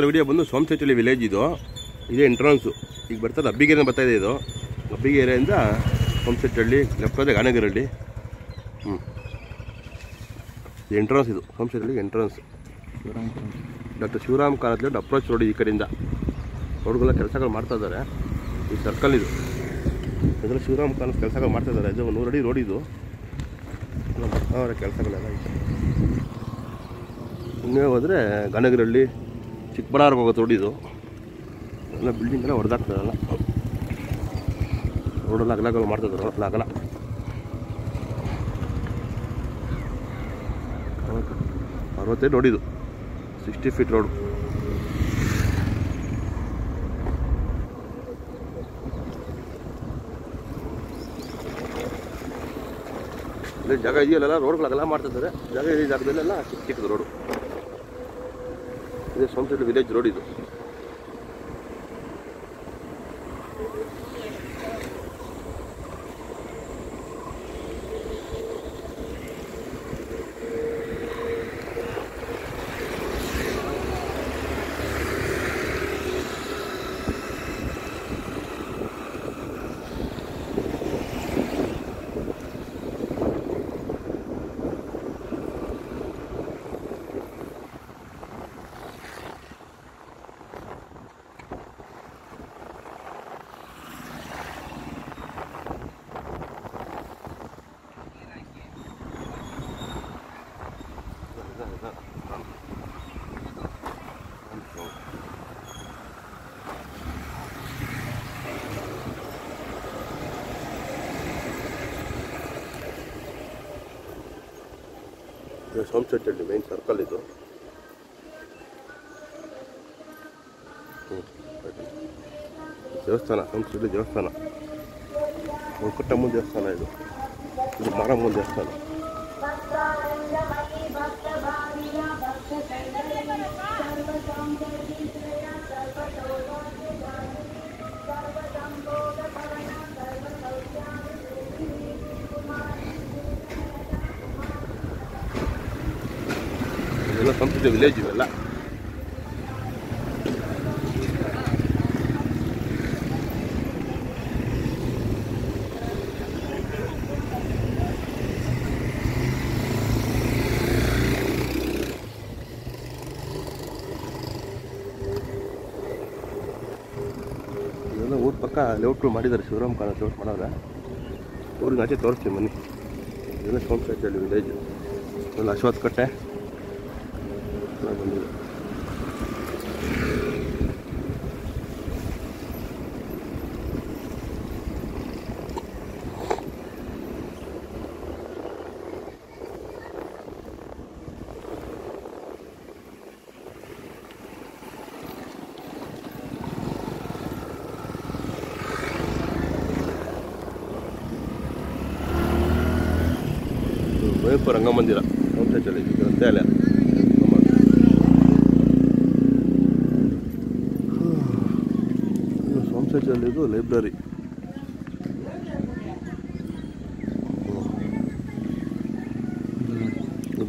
Video ಬಂದು Somashetty village ಇದು. ಇದೇ ಎಂಟ್ರನ್ಸು. ಈಗ ಬರ್ತದೆ ಅಬ್ಬಿಗೆರೆ ಬರ್ತಾಯಿದೆ ಇದು. ಅಬ್ಬಿಗೆರೆಯಿಂದ ಸೋಮಶೆಟ್ಟಹಳ್ಳಿ, ಲೆಫ್ಟ್ ಹೋದರೆ ಗಾನಗಿರಹಳ್ಳಿ. ಎಂಟ್ರನ್ಸ್ ಇದು Somashettahalli entrance. Doctor Shivaram Kanath approach road ಈ ಕಡೆಯಿಂದ. ರೋಡ್ಗೆಲ್ಲ ಕೆಲಸಗಳು ಮಾಡ್ತಾ ಇದ್ದಾರೆ. ಈ ಸರ್ಕಲ್ ಇದು ಇದರಲ್ಲಿ ಶಿವರಾಮ್ ಕಾನತ್ ಕೆಲಸಗಳು ಮಾಡ್ತಾ ಇದ್ದಾರೆ. ಇದು 100 ಅಡಿ ರೋಡ್ ಇದು. ಅವರ ಕೆಲಸಗಳೆಲ್ಲ ಇದೆ. ಇನ್ನೇ ಹೋದರೆ ಗಾನಗಿರಹಳ್ಳಿ, ಚಿಕ್ಕಬಳ್ಳಾರ್ಗೆ ಹೋಗೋ ರೋಡ್ ಇದು. ಎಲ್ಲ ಬಿಲ್ಡಿಂಗ್ ಎಲ್ಲ ಹೊಡೆದಾಗ್ತದಲ್ಲ. ರೋಡೆಲ್ಲ ಅಗಲ ಮಾಡ್ತಿದ್ದಾರೆ. ರೋಡ್ ಅಗಲ 65 ನೋಡಿದು 60 ಫೀಟ್ ರೋಡು. ಇಲ್ಲಿ ಜಾಗ ಇದೆಯಲ್ಲ, ರೋಡ್ಗಳಾಗೆಲ್ಲ ಮಾಡ್ತಿದ್ದಾರೆ. ಜಾಗ ಈ ಜಾಗದಲ್ಲೆಲ್ಲ ಚಿಕ್ಕದು ರೋಡು. ಇದೇ ಸೋಮಶೆಟ್ಟಿ ವಿಲೇಜ್ ರೋಡ್ ಇದು. ಸೋಮಶೆಟ್ಟಹಳ್ಳಿ ಮೇನ್ ಸರ್ಕಲ್ ಇದು. ದೇವಸ್ಥಾನ, ಸೋಮಶೆಟ್ಟಹಳ್ಳಿ ದೇವಸ್ಥಾನ, ವೆಂಕಟಮ್ಮನ ದೇವಸ್ಥಾನ ಇದು. ಇದು ಮಾರಮ್ಮನ ದೇವಸ್ಥಾನ. ಇದೆಲ್ಲ ಸೋಮಶೆಟ್ಟಿ ವಿಲೇಜ್ ಇವೆಲ್ಲ. ಇದೆಲ್ಲ ಊರ ಪಕ್ಕ ಲೇಔಟ್ಗಳು ಮಾಡಿದ್ದಾರೆ. ಶಿವರಾಮ್ ಕಾನತ್ ಲೇಔಟ್ ಮಾಡೋರೆ. ಊರಿಗೆ ಆಚೆ ತೋರಿಸ್ತೀವಿ ಬನ್ನಿ. ಇದೆಲ್ಲ ಸೋಮಶೆಟ್ಟಹಳ್ಳಿ ವಿಲೇಜ್. ಇದೆಲ್ಲ ಅಶ್ವತ್ಥ ಕಟ್ಟೆ ಬಂದಿದೆ. ಕುವೆಂಪು ರಂಗಮಂದಿರ ಸೋಮಶೆಟ್ಟಹಳ್ಳಿ ಗ್ರಂಥಾಲಯ. ಸೋಮಶೆಟ್ಟಹಳ್ಳಿದು ಲೈಬ್ರರಿ.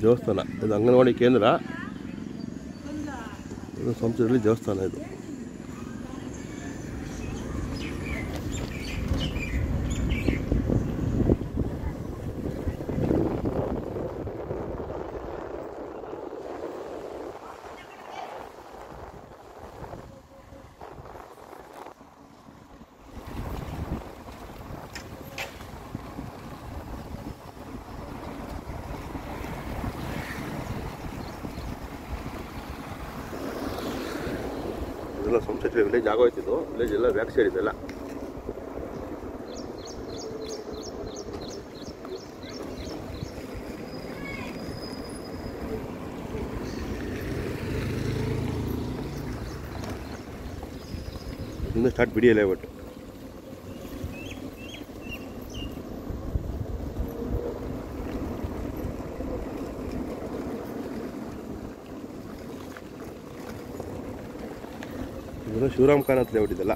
ದೇವಸ್ಥಾನ ಇದು. ಅಂಗನವಾಡಿ ಕೇಂದ್ರ ಇದು. ಸೋಮಶೆಟ್ಟಹಳ್ಳಿ ದೇವಸ್ಥಾನ ಇದು. ಇದೆಲ್ಲ ಸೋಮಶೆಟ್ಟಹಳ್ಳಿ ವಿಲೇಜ್ ಆಗೋಯ್ತಿದ್ದು. ವಿಲೇಜ್ ಎಲ್ಲ ಬ್ಯಾಕ್ ಸೈಡ್ ಇದೆಲ್ಲ. ಇನ್ನು ಸ್ಟಾರ್ಟ್ ಬಿಡಿಯಲ್ಲ ಒಟ್ಟು. ಇದೆಲ್ಲ ಶಿವರಾಮ್ ಕಾನತ್ ಲೇಔಟ್ ಇದೆಲ್ಲ.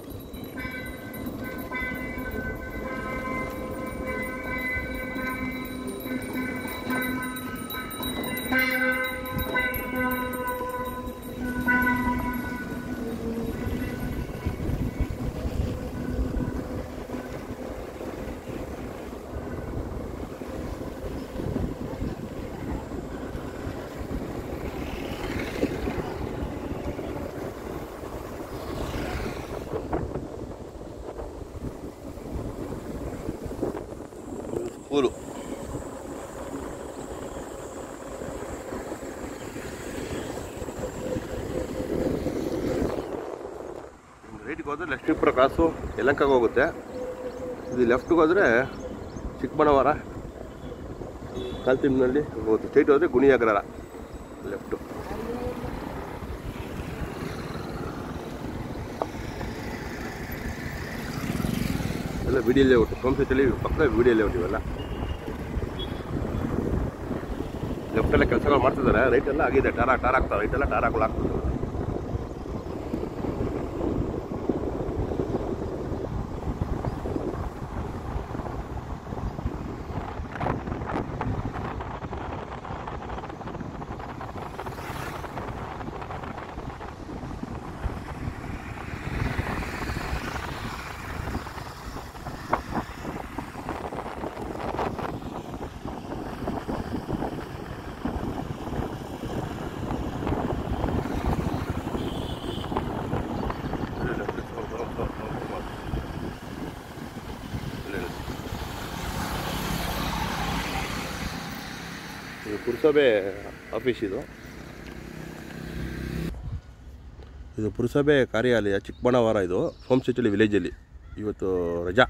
ರೈಟಿಗೆ ಹೋದರೆ ಲಕ್ಷ್ಮೀಪುರ ಕ್ರಾಸು ಯಲಹಂಕಕ್ಕೆ ಹೋಗುತ್ತೆ. ಇದು ಲೆಫ್ಟಿಗೆ ಹೋದರೆ ಚಿಕ್ಕಬಳ್ಳಾಪುರ ಕಾಲ್ತಿಮ್ನಲ್ಲಿ ಹೋಗುತ್ತೆ. ಸ್ಟ್ರೈಟ್ ಹೋದರೆ ಗುಣಿಯಾಗ್ರಹ ಲೆಫ್ಟು. ಎಲ್ಲ ವಿಡಿಯೋ ಲೇಔಟ್, ಸೋಮಶೇರಿಯಲ್ಲಿ ಪಕ್ಕ ವಿಡಿಯೋ ಲೇಔಟ್ ಇವೆಲ್ಲ. ಲೆಫ್ಟೆಲ್ಲ ಕೆಲಸಗಳು ಮಾಡ್ತಿದ್ದಾರೆ, ರೈಟೆಲ್ಲ ಆಗಿದೆ, ಟಾರ್ ಆಗ್ತಾರೆ, ರೈಟೆಲ್ಲ ಟಾರ್ ಹಾಕ್ತಾರೆ. ಇದು ಪುರಸಭೆ ಆಫೀಸ್. ಇದು ಪುರಸಭೆ ಕಾರ್ಯಾಲಯ ಚಿಕ್ಕಬಳ್ಳಾಪುರ. ಇದು ಸೋಮಶೇರಿಯಲ್ಲಿ ವಿಲೇಜಲ್ಲಿ ಇವತ್ತು ರಜಾ.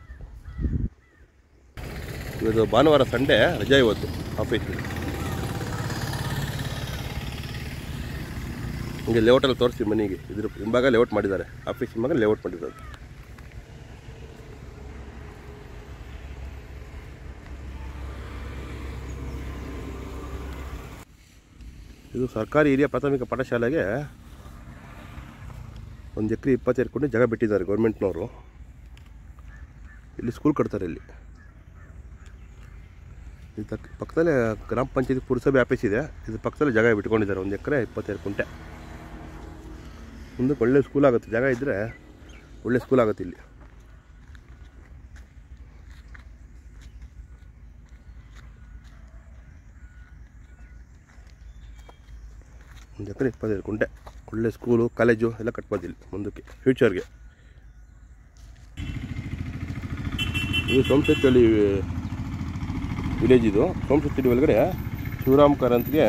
ಇವತ್ತು ಭಾನುವಾರ, ಸಂಡೇ ರಜಾ ಇವತ್ತು ಆಫೀಸಲ್ಲಿ. ಹಿಂಗೆ ಲೇಔಟಲ್ಲಿ ತೋರಿಸಿ ಮನೆಗೆ. ಇದ್ರ ಹಿಂಭಾಗ ಲೇಔಟ್ ಮಾಡಿದ್ದಾರೆ, ಆಫೀಸ್ ಹಿಂಭಾಗ ಲೇಔಟ್ ಮಾಡಿದ್ದಾರೆ. ಇದು ಸರ್ಕಾರಿ ಹಿರಿಯ ಪ್ರಾಥಮಿಕ ಪಾಠಶಾಲೆಗೆ 1 ಎಕರೆ 22 ಗುಂಟೆ ಜಾಗ ಬಿಟ್ಟಿದ್ದಾರೆ ಗೌರ್ಮೆಂಟ್ನವರು. ಇಲ್ಲಿ ಸ್ಕೂಲ್ ಕಟ್ತಾರೆ. ಇಲ್ಲಿ ಪಕ್ಕದಲ್ಲೇ ಗ್ರಾಮ ಪಂಚಾಯತಿ ಪುರಸಭೆ ಆಫೀಸ್ ಇದೆ. ಇದು ಪಕ್ಕದಲ್ಲಿ ಜಾಗ ಬಿಟ್ಕೊಂಡಿದ್ದಾರೆ 1 ಎಕರೆ 22 ಗುಂಟೆ. ಮುಂದಕ್ಕೆ ಒಳ್ಳೆ ಸ್ಕೂಲ್ ಆಗುತ್ತೆ, ಜಾಗ ಇದ್ದರೆ ಒಳ್ಳೆ ಸ್ಕೂಲ್ ಆಗುತ್ತೆ ಇಲ್ಲಿ. ಒಂದು ಎಕರೆ 22 ಗುಂಟೆ, ಒಳ್ಳೆ ಸ್ಕೂಲು, ಕಾಲೇಜು ಎಲ್ಲ ಕಟ್ಬೋದಿಲ್ಲ ಮುಂದಕ್ಕೆ ಫ್ಯೂಚರ್ಗೆ. ಇದು ಸೋಮಶೇರಿಯಲ್ಲಿ ವಿಲೇಜ್. ಇದು ಸೋಮಶೇರಿ ಒಳಗಡೆ ಶಿವರಾಮ್ ಕಾರಂತ್ಗೆ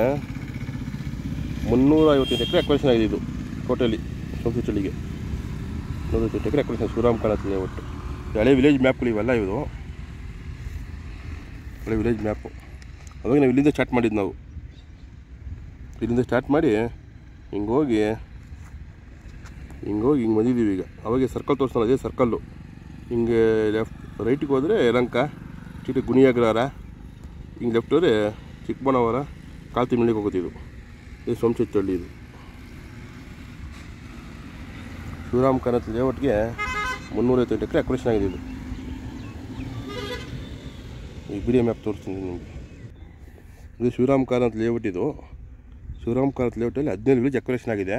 358 ಎಕರೆ ಅಕ್ವೇಷನ್ ಆಗಿದೆ. ಇದು ಟೋಟಲಿ ಸೋಮಶೇರಿಗೆ 358 ಎಕರೆ ಅಕ್ವೇಷನ್ ಶಿವರಾಮ್ ಕಾರಂತ್ ಒಟ್ಟು. ಹಳೆ ವಿಲೇಜ್ ಮ್ಯಾಪ್ಗಳು ಇವೆಲ್ಲ. ಇದು ಹಳೆ ವಿಲೇಜ್ ಮ್ಯಾಪು. ಅವಾಗ ನಾವು ಇಲ್ಲಿಂದ ಸ್ಟಾರ್ಟ್ ಮಾಡಿದ್ದು. ನಾವು ಇಲ್ಲಿಂದ ಸ್ಟಾರ್ಟ್ ಮಾಡಿ ಹಿಂಗೆ ಬಂದಿದ್ದೀವಿ ಈಗ. ಅವಾಗ ಸರ್ಕಲ್ ತೋರಿಸ್ತಾನೆ, ಅದೇ ಸರ್ಕಲ್ಲು. ಹಿಂಗೆ ರೈಟಿಗೆ ಹೋದರೆ ಯಲಹಂಕ, ಸ್ಟ್ರೈಟ್ ಗುಣಿಯಾಗ್ರಹ. ಹಿಂಗೆ ಲೆಫ್ಟ್ ಹೋದರೆ ಚಿಕ್ಕಬಳ್ಳಾಪುರ ಕಾಲ್ತಿಮ್ನಳ್ಳಿಗೆ ಹೋಗುತ್ತಿದ್ದು. ಇದು ಸೋಮಶೇರಿ. ಇದು ಶಿವರಾಮ್ ಕಾರಂತ್ ಲೇಔಟ್ಗೆ 358 ಎಕರೆ ಅಕ್ವೇಷನ್ ಆಗಿದೆ. ಇದು ಈ ವಿಡಿಯೋ ಮ್ಯಾಪ್ ತೋರಿಸ್ತೀನಿ ನಿಮಗೆ. ಇದು ಶಿವರಾಮ್ ಕಾರಂತ್ ಲೇಔಟ್. ಇದು ಶಿವರಾಮ್ ಕಾರಂತ್ ಲೇಔಟಲ್ಲಿ 15 ವಿಲೇಜ್ ಅಕ್ವೇಷನ್ ಆಗಿದೆ.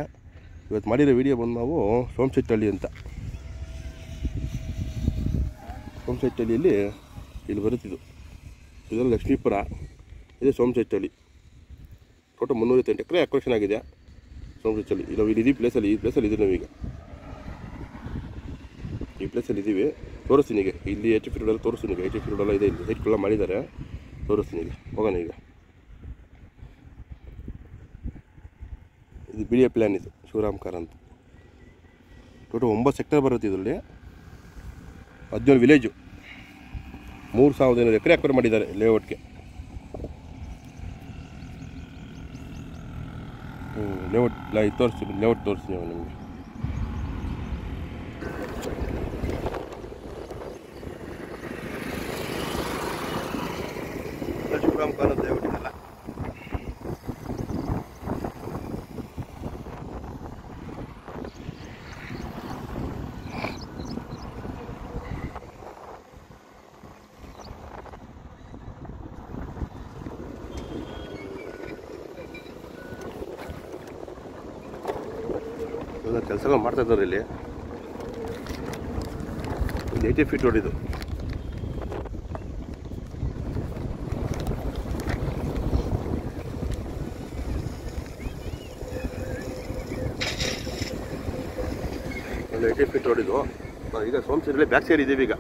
ಇವತ್ತು ಮಾಡಿರೋ ವಿಡಿಯೋ ಬಂದು ನಾವು ಸೋಮಶೇರಿ ಅಂತ. ಸೋಮಶೇರಿಯಲ್ಲಿ ಇಲ್ಲಿ ಬರುತ್ತಿದ್ದು. ಇದೆಲ್ಲ ಲಕ್ಷ್ಮೀಪುರ, ಇದು ಸೋಮಶೇರಿ. ಟೋಟಲ್ 358 ಎಕರೆ ಅಕ್ವೇಷನ್ ಆಗಿದೆ ಸೋಮಶೇರಿ. ನಾವು ಇಲ್ಲಿ ಪ್ಲೇಸಲ್ಲಿ, ಈ ಪ್ಲೇಸಲ್ಲಿ ಇದ್ದೀವಿ ನಾವೀಗ. ಈ ಪ್ಲೇಸಲ್ಲಿ ಇದ್ದೀವಿ. ತೋರಿಸ್ತೀನಿ ಈಗ. ಇಲ್ಲಿ HF ರೋಡಲ್ಲಿ ತೋರಿಸ್ತೀನಿ ಈಗ. HF ರೋಡೆಲ್ಲ ಇದೆ, ಇಲ್ಲಿ ಸೈಟ್ಗಳೆಲ್ಲ ಮಾಡಿದ್ದಾರೆ. ತೋರಿಸ್ತೀನಿ ಈಗ. ಹೋಗೋಣ ಈಗ. ಇದು BDA ಪ್ಲ್ಯಾನ್. ಇದು ಶಿವರಾಮ್ ಕಾರಂತ್. ಟೋಟಲ್ 9 ಸೆಕ್ಟರ್ ಬರುತ್ತೆ ಇದರಲ್ಲಿ. 17 ವಿಲೇಜು, 3500 ಎಕರೆ ಅಕ್ವೈರ್ ಮಾಡಿದ್ದಾರೆ ಲೇಔಟ್ಗೆ. ಲೇಔಟ್ ಇದು ತೋರಿಸ್ತೀನಿ, ಲೇಔಟ್ ತೋರಿಸ್ತೀನಿ ನಿಮಗೆ. ಶಿವರಾಮ್ ಕಾರಂತ್ ಲೇಔಟ್ ಇದೆಲ್ಲ. ಕೆಲಸಗಳು ಮಾಡ್ತಾ ಇದ್ದಾರೆ ಇಲ್ಲಿ. 80 ಫೀಟ್ ರೋಡ್ ಇದು. ಒಂದು 80 ಫೀಟ್ ರೋಡ್ ಇದು. ಈಗ ಸೋಮಶೇರಿಯಲ್ಲಿ ಬ್ಯಾಕ್ ಸೈಡ್ ಇದ್ದೀವಿ ಈಗ.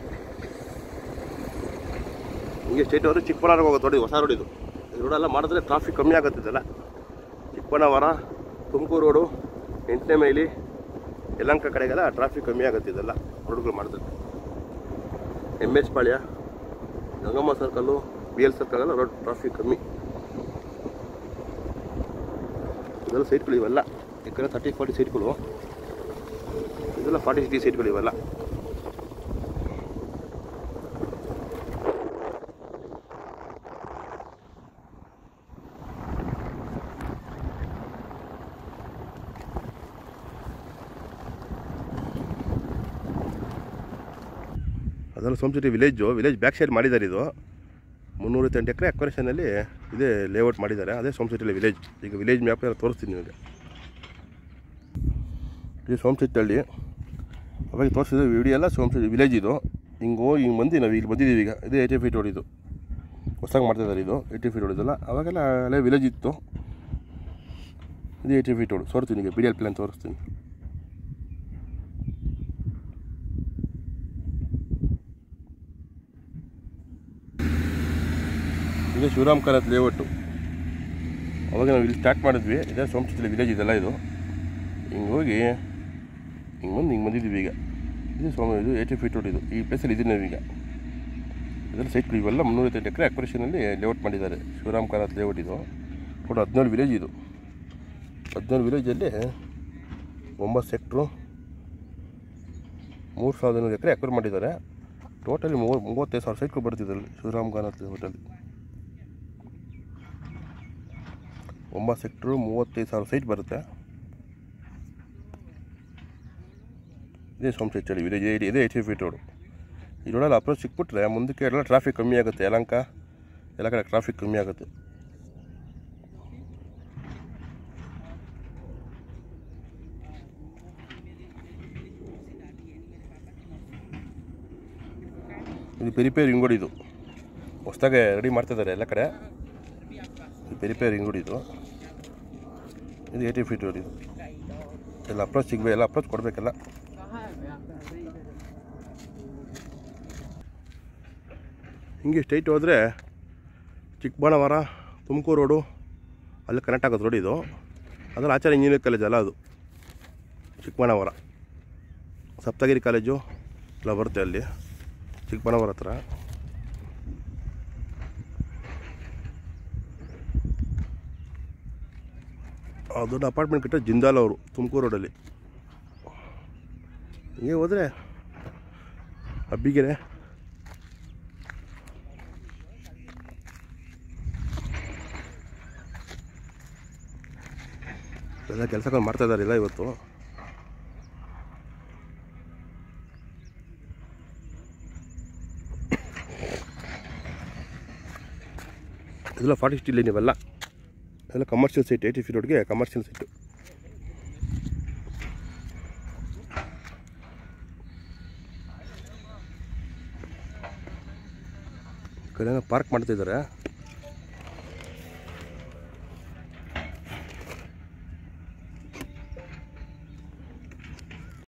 ಹಿಂಗೆ ಸ್ಟೇಟ್ ಅವರು ಚಿಕ್ಕಬಳ್ಳಾಪುರ ಹೋಗೋದು ನೋಡಿ, ಹೊಸ ರೋಡ್ ಇದು. ಈ ರೋಡೆಲ್ಲ ಮಾಡಿದ್ರೆ ಟ್ರಾಫಿಕ್ ಕಮ್ಮಿ ಆಗುತ್ತಿದ್ದಲ್ಲ. ಚಿಕ್ಕಬಳ್ಳಾಪುರ ತುಮಕೂರು ರೋಡು, 8ನೇ ಮೈಲಿ, ಯಲಹಂಕ ಕಡೆಗೆಲ್ಲ ಟ್ರಾಫಿಕ್ ಕಮ್ಮಿ ಆಗುತ್ತೆ ಇದೆಲ್ಲ ರೋಡ್ಗಳು ಮಾಡಿದ್ರೆ. MH Palya, Gangamma circle, BL circle road traffic ಕಮ್ಮಿ. ಇದೆಲ್ಲ ಸೈಟ್ಗಳು ಇವೆಲ್ಲ ಈ ಕಡೆ 30-40 ಸೈಟ್ಗಳು, ಇದೆಲ್ಲ 40-50 ಸೈಟ್ಗಳು ಇವೆಲ್ಲ. ಅದೆಲ್ಲ ಸೋಮಶೆಟ್ಟಿ ವಿಲೇಜ್ ಬ್ಯಾಕ್ ಸೈಡ್ ಮಾಡಿದ್ದಾರೆ. ಇದು 308 ಎಕರೆ ಅಕ್ವರೇಷನಲ್ಲಿ ಇದೇ ಲೇಔಟ್ ಮಾಡಿದ್ದಾರೆ. ಅದೇ ಸೋಮಶೆಟ್ಟಿ ವಿಲೇಜ್. ಈಗ ವಿಲೇಜ್ ಮ್ಯಾಪ್ ಎಲ್ಲ ತೋರಿಸ್ತೀನಿ ನಿಮಗೆ. ಇದು ಸೋಮಶೆಟ್ಟಳ್ಳಿ. ಅವಾಗ ತೋರಿಸಿದ ವಿಡಿಯೋ ಎಲ್ಲ ಸೋಮಶೆಟ್ಟಿ ವಿಲೇಜ್. ಇದು ಹಿಂಗೆ ಬಂದು ನಾವು ಇಲ್ಲಿ ಬಂದಿದ್ದೀವಿ. ಈಗ ಇದೇ 80 ಫೀಟ್ ರೋಡ್. ಇದು ಹೊಸದಾಗಿ ಮಾಡ್ತಿದ್ದಾರೆ. ಇದು 80 ಫೀಟ್ ರೋಡ್ ಇದೆಲ್ಲ. ಅವಾಗೆಲ್ಲ ಹಳೆ ವಿಲೇಜ್ ಇತ್ತು. ಇದು 80 ಫೀಟ್ ರೋಡ್. ತೋರಿಸ್ತೀನಿ ಈಗ BDL ಪ್ಲ್ಯಾನ್ ತೋರಿಸ್ತೀನಿ. ಇದು ಶಿವರಾಮ್ ಕಾಲತ್ ಲೇಔಟು. ಅವಾಗ ನಾವು ಇಲ್ಲಿ ಸ್ಟಾರ್ಟ್ ಮಾಡಿದ್ವಿ. ಇದೇ ಸೋಮಶೆಟ್ಟಿ ವಿಲೇಜ್ ಇದೆಲ್ಲ. ಇದು ಹಿಂಗೆ ಹೋಗಿ ಹಿಂಗೆ ಬಂದಿದ್ದೀವಿ. ಈಗ ಇದು ಇದು 80 ಫೀಟ್ ರೋಡ್. ಇದು ಈ ಪ್ಲೇಸಲ್ಲಿ ಇದ್ದೀವಿ ನಾವೀಗ. ಇದೆಲ್ಲ ಸೈಟ್ಗಳು ಇವೆಲ್ಲ 308 ಎಕರೆ ಅಕ್ವರೇಷನಲ್ಲಿ ಲೇಔಟ್ ಮಾಡಿದ್ದಾರೆ. ಶಿವರಾಮ್ ಕಾಲತ್ ಲೇಔಟ್. ಇದು ಟೋಟಲ್ 17 ವಿಲೇಜ್. ಇದು 17 ವಿಲೇಜಲ್ಲಿ 9 ಸೆಕ್ಟ್ರು 3,100 ಎಕರೆ ಅಕ್ವೈರ್ ಮಾಡಿದ್ದಾರೆ. ಟೋಟಲಿ 35,000 ಸೈಟ್ಗಳು ಬರ್ತಿದ್ದಾರೆ ಶಿವರಾಮ್ ಕಾಲತ್ ಲೇಔಟಲ್ಲಿ. 9 ಸೆಕ್ಟ್ರು 35,000 ಸೈಟ್ ಬರುತ್ತೆ. ಇದೇ ಸೋಮಶೆಟ್ಟಿ ವಿಲೇಜ್. ಇದೇ 80 ಫೀಟ್ ರೋಡು. ಈ ರೋಡಲ್ಲಿ ಅಪ್ರೋಚ್ ಸಿಕ್ಬಿಟ್ರೆ ಮುಂದಕ್ಕೆ ಎಲ್ಲ ಟ್ರಾಫಿಕ್ ಕಮ್ಮಿ ಆಗುತ್ತೆ. ಯಲಹಂಕ ಎಲ್ಲ ಕಡೆ ಟ್ರಾಫಿಕ್ ಕಮ್ಮಿ ಆಗುತ್ತೆ. ಇದು ಪೆರಿಪೇರ್ ರಿಂಗ್ ರೋಡ್. ಇದು ಹೊಸದಾಗೆ ರೆಡಿ ಮಾಡ್ತಿದ್ದಾರೆ ಎಲ್ಲ ಕಡೆ. ಇದು ಪೆರಿಪೇರ್ ರಿಂಗ್ ರೋಡ್. ಇದು 80 ಫೀಟ್ ರೋಡ್. ಇದು ಎಲ್ಲ ಅಪ್ರೋಚ್ ಸಿಗಬೇಕು. ಎಲ್ಲ ಅಪ್ರೋಚ್ ಕೊಡಬೇಕಲ್ಲ. ಹಿಂಗೆ ಸ್ಟ್ರೈಟ್ ಹೋದರೆ ಚಿಕ್ಕಬಳ್ಳಾಪುರ ತುಮಕೂರು ರೋಡು ಅಲ್ಲಿ ಕನೆಕ್ಟ್ ಆಗೋದು ರೋಡ್. ಇದು ಅದರ ಆಚಾರ್ಯ ಇಂಜಿನಿಯರಿಂಗ್ ಕಾಲೇಜ್ ಅಲ್ಲ. ಅದು ಚಿಕ್ಕಬಳ್ಳಾಪುರ ಸಪ್ತಗಿರಿ ಕಾಲೇಜು ಎಲ್ಲ ಬರುತ್ತೆ ಅಲ್ಲಿ ಚಿಕ್ಕಬಳ್ಳಾಪುರ ಹತ್ರ. ದೊಡ್ಡ ಅಪಾರ್ಟ್ಮೆಂಟ್ ಕಟ್ಟೋ ಜಿಂದಾಲ್ ಅವರು ತುಮಕೂರು ರೋಡಲ್ಲಿ. ಹಿಂಗೆ ಹೋದರೆ ಅಬ್ಬಿಗೆರೆ, ಎಲ್ಲ ಕೆಲಸಗಳು ಮಾಡ್ತಾಯಿದ್ದಾರೆ. ಇಲ್ಲ ಇವತ್ತು ಇದೆಲ್ಲ 40 ಸ್ಟಿಲ್ ನೀವೆಲ್ಲ ಎಲ್ಲ ಕಮರ್ಷಿಯಲ್ ಸೈಟ್. 80 ಫೀಟ್ ರೋಡ್ಗೆ ಕಮರ್ಷಿಯಲ್ ಸೈಟು. ಕಡೆ ಪಾರ್ಕ್ ಮಾಡ್ತಿದ್ದಾರೆ.